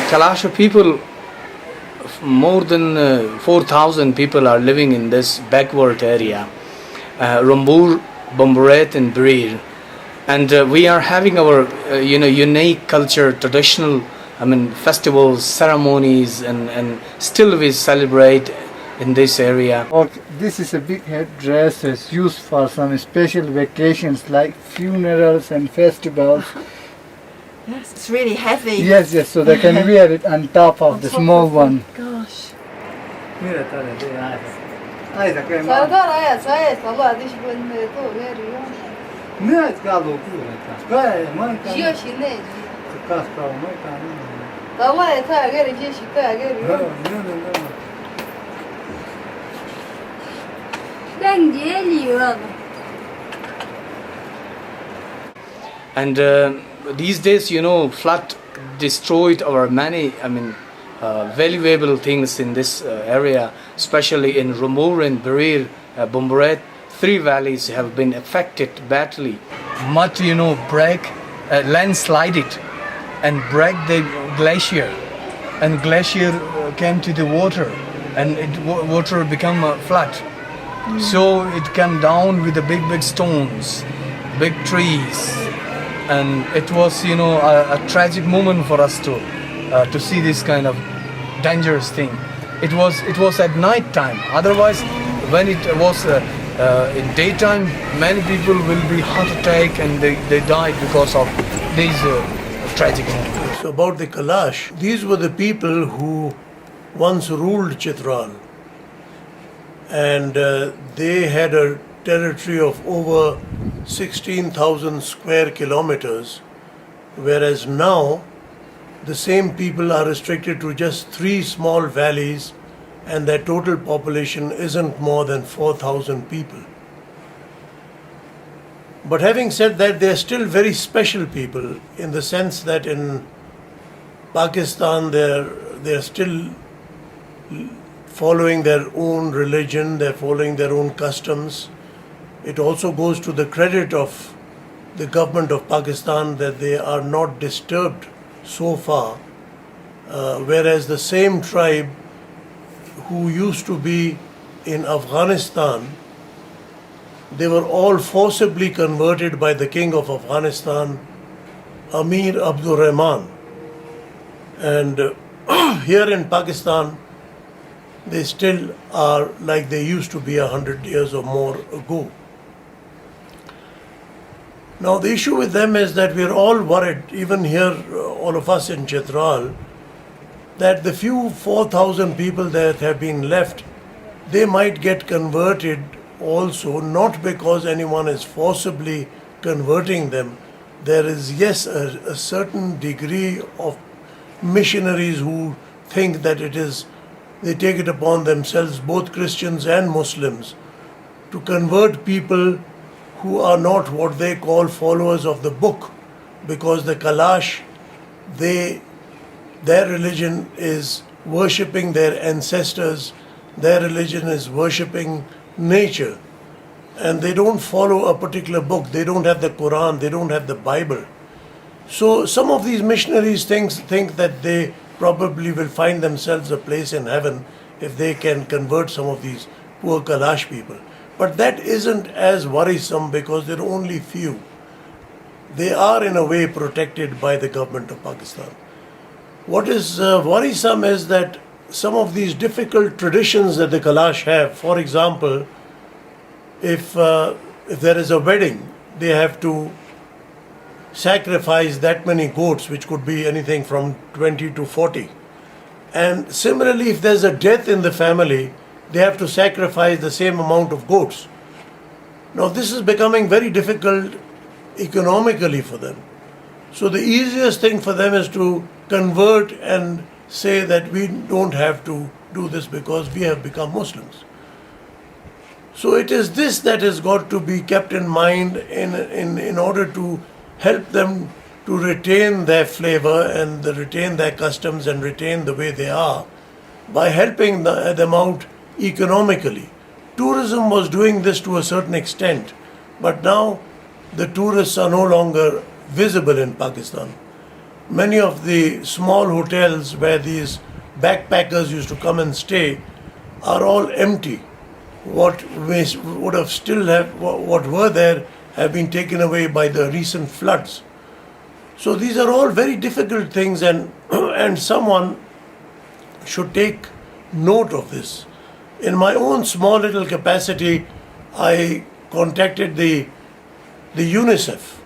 Kalash people, more than 4,000 people are living in this backward area, Rambur, Bombaret and Brir. And we are having our unique culture, traditional festivals, ceremonies, and still we celebrate in this area. Okay, this is a big headdress that's used for some special vacations like funerals and festivals. Yes, it's really heavy. Yes, so they can wear it on top of the small one. Gosh. And these days, flood destroyed our many, valuable things in this area, especially in Rumur and Berir, Bombaret. 3 valleys have been affected badly. Mud, landslided and break the glacier, and glacier came to the water, and water become a flood. So it came down with the big stones, big trees, and it was a tragic moment for us to see this kind of dangerous thing. It was at night time. Otherwise, when it was in daytime, many people will be heart attack and they died because of these tragic moments. So about the Kalash, these were the people who once ruled Chitral, and they had a territory of over 16,000 square kilometers, whereas now the same people are restricted to just 3 small valleys, and their total population isn't more than 4,000 people. But having said that, they are still very special people in the sense that in Pakistan they're still following their own religion, they're following their own customs. It also goes to the credit of the government of Pakistan that they are not disturbed so far, whereas the same tribe who used to be in Afghanistan, they were all forcibly converted by the king of Afghanistan, Amir Abdur Rahman. And here in Pakistan, they still are like they used to be 100 years or more ago. Now the issue with them is that we're all worried, even here, all of us in Chitral, that the few 4,000 people that have been left, they might get converted also, not because anyone is forcibly converting them. There is, yes, a certain degree of missionaries who think that they take it upon themselves, both Christians and Muslims, to convert people who are not what they call followers of the book, because the Kalash, their religion is worshipping their ancestors, their religion is worshipping nature, and they don't follow a particular book. They don't have the Quran, they don't have the Bible. So some of these missionaries think that they probably will find themselves a place in heaven if they can convert some of these poor Kalash people. But that isn't as worrisome because there are only few. They are in a way protected by the government of Pakistan. What is worrisome is that some of these difficult traditions that the Kalash have, for example, if there is a wedding, they have to sacrifice that many goats, which could be anything from 20 to 40. And similarly, if there's a death in the family, they have to sacrifice the same amount of goats. Now this is becoming very difficult economically for them. So the easiest thing for them is to convert and say that we don't have to do this because we have become Muslims. So it is this that has got to be kept in mind in order to help them to retain their flavor and retain their customs and retain the way they are by helping them out economically. Tourism was doing this to a certain extent, but now the tourists are no longer visible in Pakistan. many of the small hotels where these backpackers used to come and stay are all empty. What would have still have what were there have been taken away by the recent floods. So these are all very difficult things, and and someone should take note of this. In my own small little capacity, I contacted the UNICEF,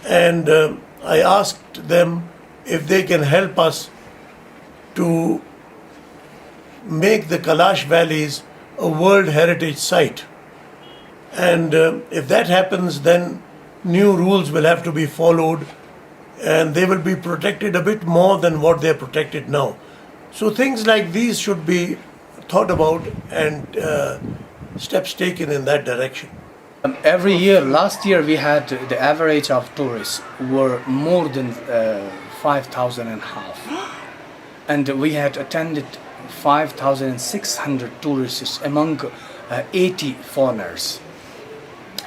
and I asked them if they can help us to make the Kalash valleys a World Heritage Site. And if that happens, then new rules will have to be followed, and they will be protected a bit more than what they are protected now. So things like these should be thought about, and steps taken in that direction. Every year, last year we had the average of tourists were more than 5,000 and a half. And we had attended 5,600 tourists among 80 foreigners.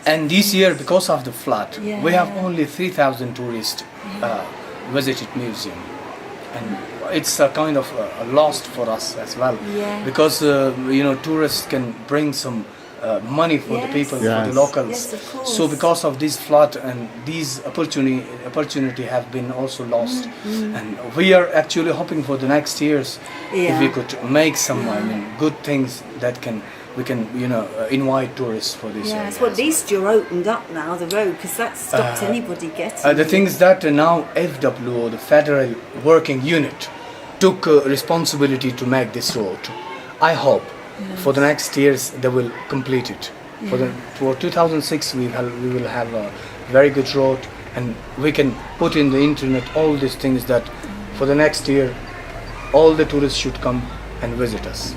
And this year, because of the flood, we have only 3,000 tourists visited museum. And it's a kind of a loss for us as well, because tourists can bring some money for the people, for the locals. Yes, of course. So because of this flood, and these opportunity have been also lost. And we are actually hoping for the next years if we could make some good things that we can invite tourists for this area. Yes, well, at least you're opened up now, the road, because that stopped anybody getting The thing is that now FWO, the Federal Working Unit, took responsibility to make this road. I hope for the next years they will complete it. For 2006 we will have a very good road, and we can put in the internet all these things that for the next year all the tourists should come and visit us.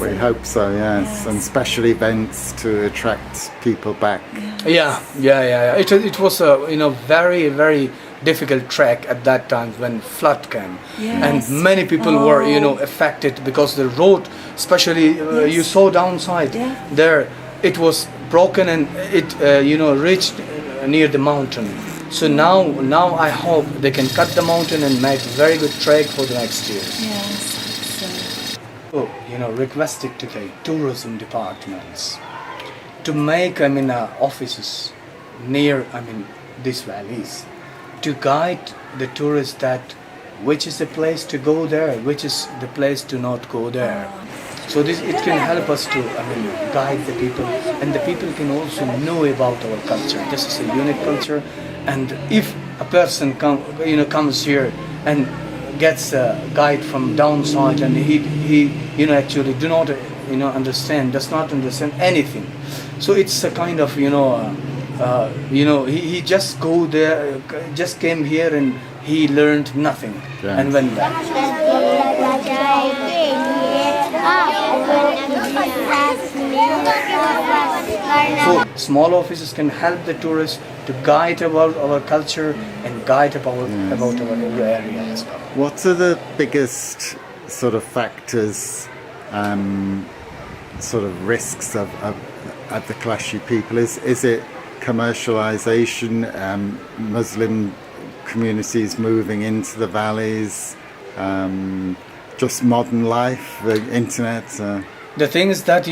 We hope so, yes. And special events to attract people back. Yeah. It was a very, very difficult track at that time when flood came, and many people were affected because the road, especially you saw downside there, it was broken, and it reached near the mountain. So now I hope they can cut the mountain and make very good track for the next year. Requested to the tourism departments to make offices near these valleys, to guide the tourists that which is the place to go there, which is the place to not go there. So it can help us to guide the people, and the people can also know about our culture. This is a unique culture, and if a person comes here and gets a guide from downside, and he actually does not understand anything. So it's a kind of he just just came here and he learned nothing and went back. So small offices can help the tourists to guide about our culture and guide about our area as well. What are the biggest sort of factors, sort of risks of the Kalashi people? Is it commercialization, Muslim communities moving into the valleys, just modern life, the internet? The thing is that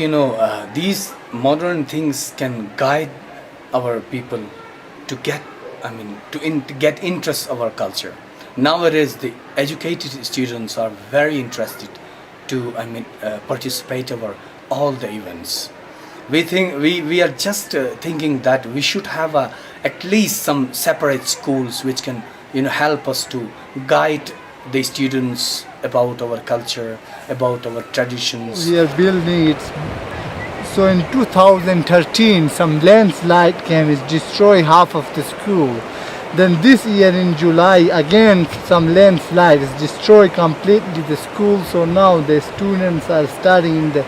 these modern things can guide our people to get get interest of our culture. Nowadays, the educated students are very interested to participate over all the events. We are just thinking that we should have at least some separate schools which can help us to guide the students about our culture, about our traditions. We are building it. So in 2013, some landslide came, it destroyed half of the school. Then this year in July, again some landslide has destroyed completely the school. So now the students are studying in the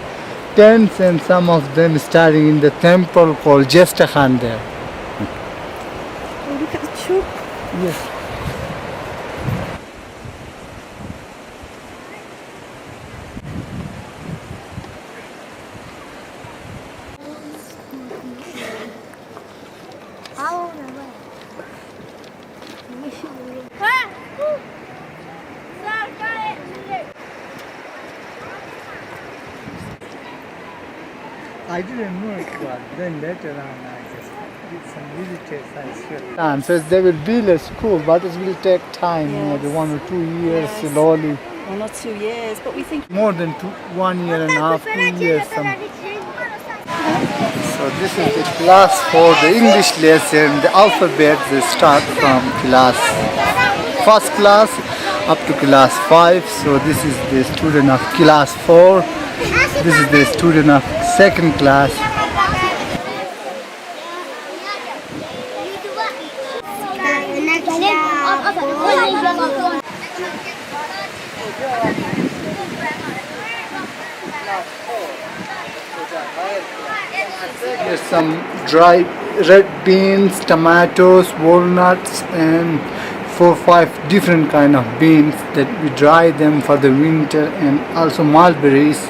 tents, and some of them studying in the temple called Jestakhan there. Oh, look at the troop. Yes. How old am I? I didn't know it was. Then later on, I just did some visitors. I said they will build a school, but it will take time, maybe 1 or 2 years, Yes. slowly. 1 or 2 years, but we think More than 1 year and a half, 2 years. So this is the class for the English lesson. The alphabet they start from class first class up to class 5. So this is the student of class 4. This is the student of second class. There's some dry red beans, tomatoes, walnuts, and 4 or 5 different kind of beans that we dry them for the winter, and also mulberries.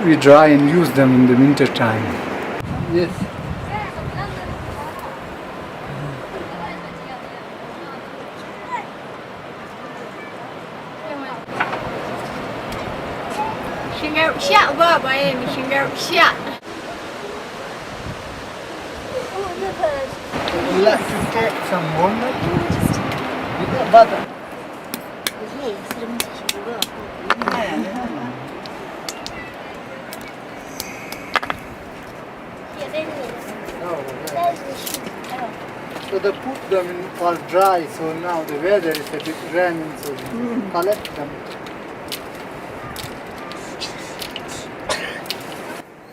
We dry and use them in the winter time. Yes. Would you like to take some walnut? With the butter. So they put them in for dry, so now the weather is a bit raining, so we collect them.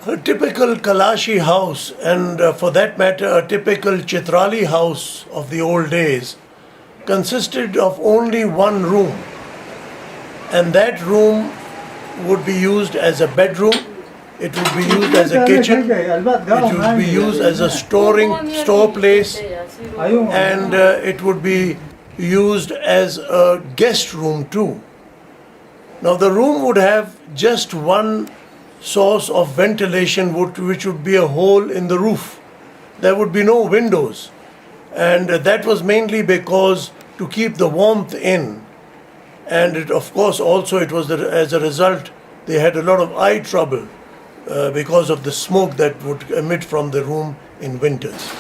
A typical Kalashi house, and for that matter, a typical Chitrali house of the old days, consisted of only one room. And that room would be used as a bedroom, it would be used as a kitchen, it would be used as a store place, and it would be used as a guest room too. Now the room would have just one source of ventilation, which would be a hole in the roof. There would be no windows, and that was mainly because to keep the warmth in, and of course also it was as a result they had a lot of eye trouble because of the smoke that would emit from the room in winters.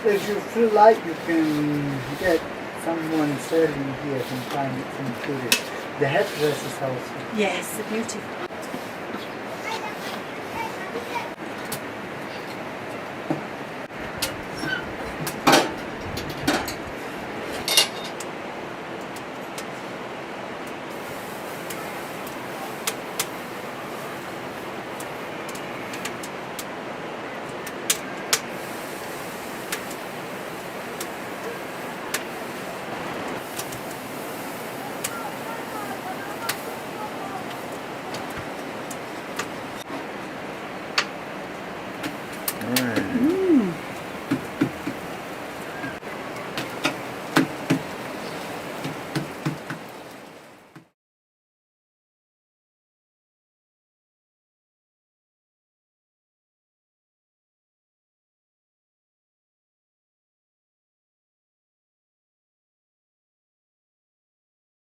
If you feel like you can get someone selling here and find some tourists. The headdresses also. yes, they're beautiful.